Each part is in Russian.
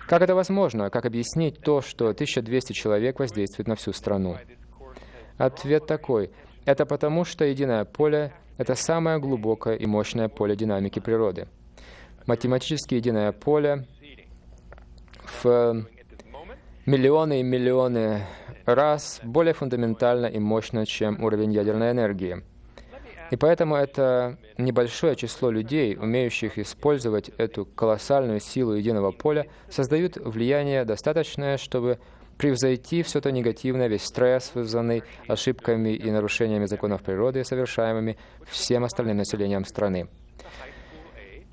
Как это возможно? Как объяснить то, что 1200 человек воздействует на всю страну? Ответ такой. Это потому, что единое поле — это самое глубокое и мощное поле динамики природы. Математически единое поле в миллионы и миллионы раз более фундаментально и мощно, чем уровень ядерной энергии. И поэтому это небольшое число людей, умеющих использовать эту колоссальную силу единого поля, создают влияние достаточное, чтобы превзойти все то негативное, весь стресс, вызванный ошибками и нарушениями законов природы, совершаемыми всем остальным населением страны.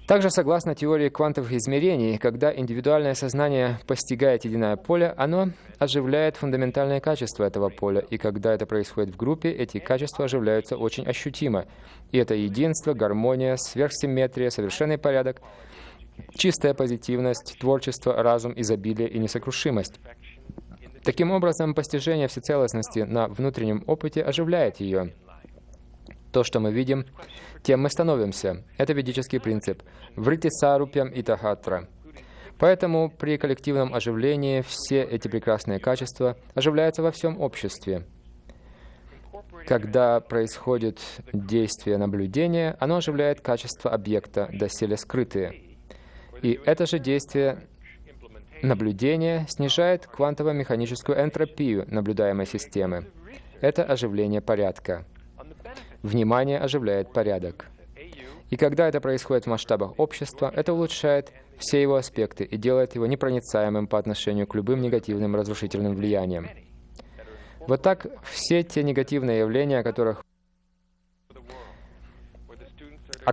Также, согласно теории квантовых измерений, когда индивидуальное сознание постигает единое поле, оно оживляет фундаментальные качества этого поля, и когда это происходит в группе, эти качества оживляются очень ощутимо. И это единство, гармония, сверхсимметрия, совершенный порядок, чистая позитивность, творчество, разум, изобилие и несокрушимость. Таким образом, постижение всецелостности на внутреннем опыте оживляет ее. То, что мы видим, тем мы становимся. Это ведический принцип. Врити сарупьям и тахатра. Поэтому при коллективном оживлении все эти прекрасные качества оживляются во всем обществе. Когда происходит действие наблюдения, оно оживляет качество объекта, доселе скрытые. И это же действие наблюдения снижает квантово-механическую энтропию наблюдаемой системы. Это оживление порядка. Внимание оживляет порядок. И когда это происходит в масштабах общества, это улучшает все его аспекты и делает его непроницаемым по отношению к любым негативным разрушительным влияниям. Вот так все те негативные явления, о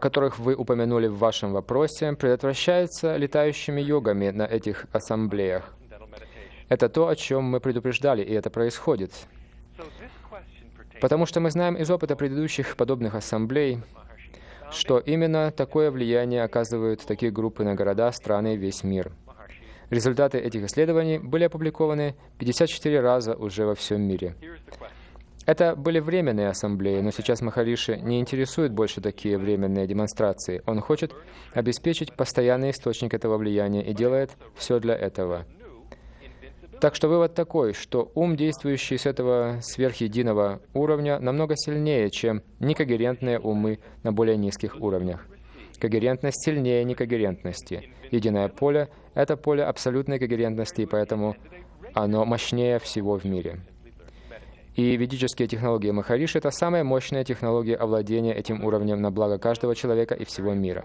которых вы упомянули в вашем вопросе, предотвращаются летающими йогами на этих ассамблеях. Это то, о чем мы предупреждали, и это происходит. Потому что мы знаем из опыта предыдущих подобных ассамблей, что именно такое влияние оказывают такие группы на города, страны и весь мир. Результаты этих исследований были опубликованы 54 раза уже во всем мире. Это были временные ассамблеи, но сейчас Махариши не интересует больше такие временные демонстрации. Он хочет обеспечить постоянный источник этого влияния и делает все для этого. Так что вывод такой, что ум, действующий с этого сверхединого уровня, намного сильнее, чем некогерентные умы на более низких уровнях. Когерентность сильнее некогерентности. Единое поле — это поле абсолютной когерентности, и поэтому оно мощнее всего в мире. И ведические технологии Махариши — это самая мощная технология овладения этим уровнем на благо каждого человека и всего мира.